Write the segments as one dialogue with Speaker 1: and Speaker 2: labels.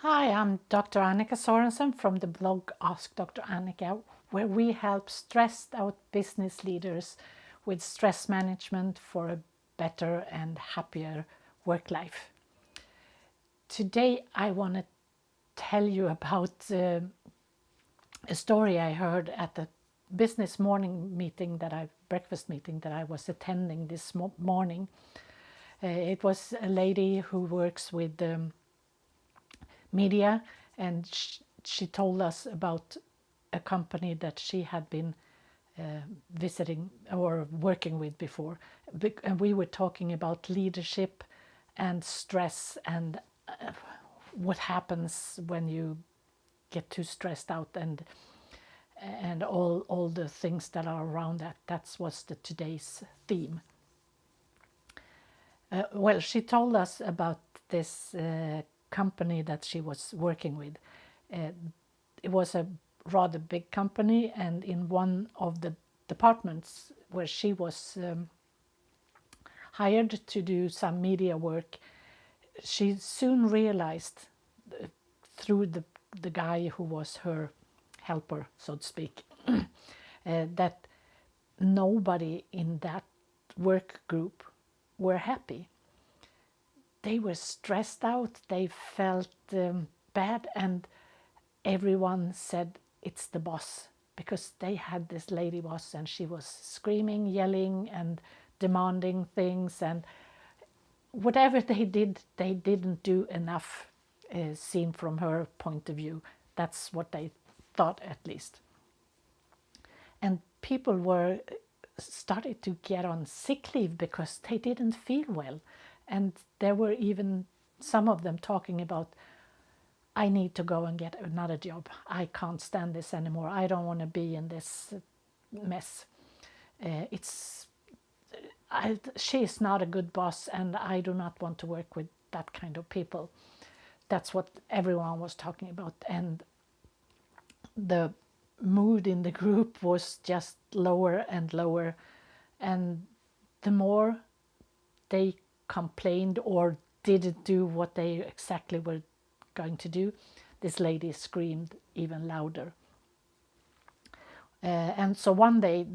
Speaker 1: Hi, I'm Dr. Annika Sorensen from the blog Ask Dr. Annika, where we help stressed out business leaders with stress management for a better and happier work life. Today, I want to tell you about a story I heard at the business breakfast meeting that I was attending this morning. It was a lady who works with media, and she told us about a company that she had been visiting or working with before. And we were talking about leadership and stress and what happens when you get too stressed out and all the things that are around that. That was today's theme. Well, she told us about this company that she was working with. It was a rather big company, and in one of the departments where she was hired to do some media work, she soon realized through the guy who was her helper, so to speak, that nobody in that work group were happy. They were stressed out, they felt bad, and everyone said it's the boss, because they had this lady boss and she was screaming, yelling and demanding things, and whatever they did, they didn't do enough, seen from her point of view. That's what they thought, at least. And people were started to get on sick leave because they didn't feel well. And there were even some of them talking about, I need to go and get another job. I can't stand this anymore. I don't want to be in this mess. She is not a good boss, and I do not want to work with that kind of people. That's what everyone was talking about. And the mood in the group was just lower and lower. And the more they complained or didn't do what they exactly were going to do, this lady screamed even louder. And so one day,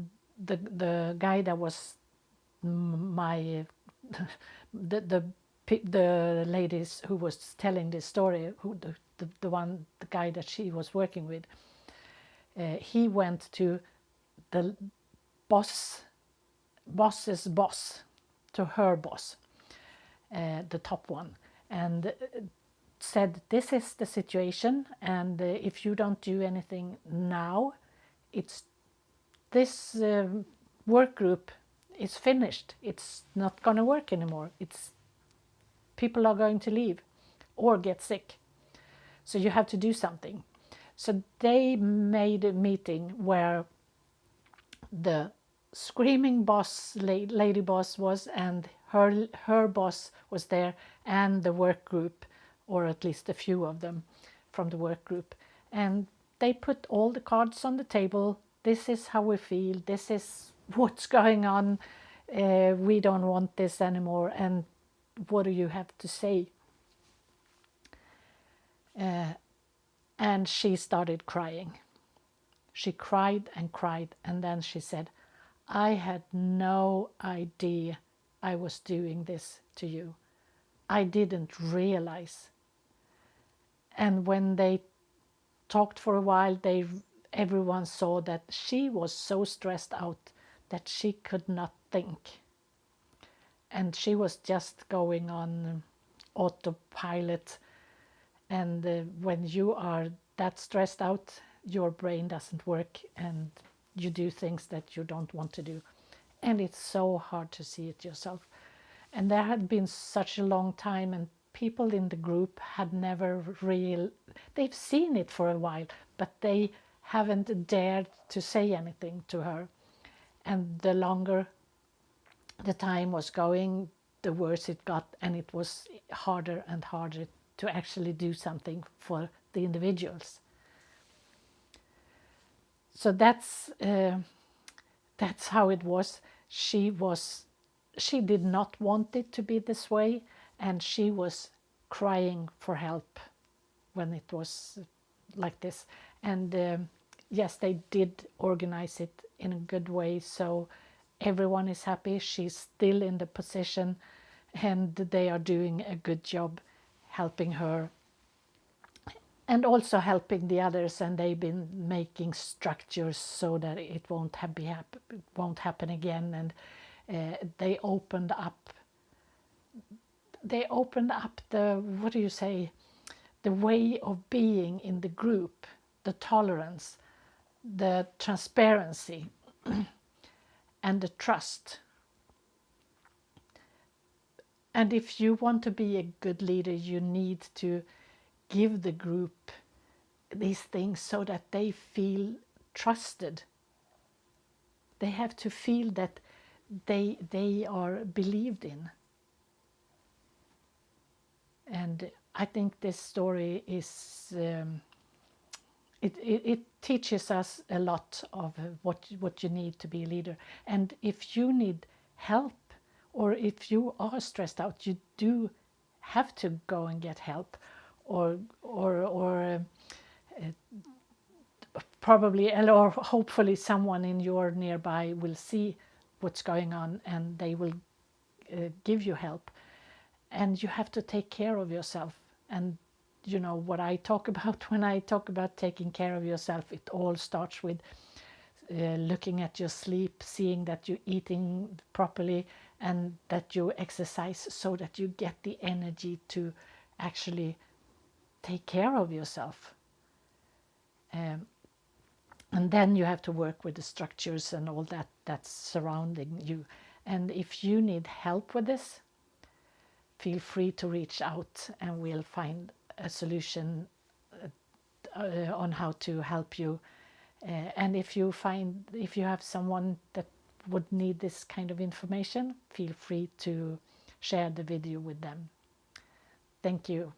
Speaker 1: the guy that was my the ladies who was telling this story, the guy that she was working with, he went to the boss's boss, to her boss, the top one, and said, this is the situation, and if you don't do anything now, it's this work group is finished. It's not going to work anymore. People are going to leave or get sick, so you have to do something. So they made a meeting where the screaming boss, lady boss, was, and her boss was there, and the work group, or at least a few of them from the work group. And they put all the cards on the table. This is how we feel. This is what's going on. We don't want this anymore. And what do you have to say? And she started crying. She cried and cried, and then she said, I had no idea I was doing this to you. I didn't realize. And when they talked for a while, everyone saw that she was so stressed out that she could not think. And she was just going on autopilot. And when you are that stressed out, your brain doesn't work, and you do things that you don't want to do. And it's so hard to see it yourself. And there had been such a long time, and people in the group had never they've seen it for a while, but they haven't dared to say anything to her. And the longer the time was going, the worse it got, and it was harder and harder to actually do something for the individuals. So that's how it was. She did not want it to be this way, and she was crying for help. when it was like this. And yes, they did organize it in a good way, so everyone is happy. She's still in the position, and they are doing a good job helping her and also helping the others. And they've been making structures so that it won't happen again. And they opened up the, what do you say, the way of being in the group, the tolerance, the transparency, and the trust. And if you want to be a good leader, you need to give the group these things so that they feel trusted. They have to feel that they are believed in. And I think this story is it teaches us a lot of what you need to be a leader. And if you need help, or if you are stressed out, you do have to go and get help, or probably, or hopefully someone in your nearby will see what's going on and they will give you help. And you have to take care of yourself. And you know what I talk about when I talk about taking care of yourself, it all starts with looking at your sleep, seeing that you're eating properly and that you exercise, so that you get the energy to actually take care of yourself. And then you have to work with the structures and all that that's surrounding you. And if you need help with this, feel free to reach out and we'll find a solution on how to help you. And if you have someone that would need this kind of information, feel free to share the video with them. Thank you.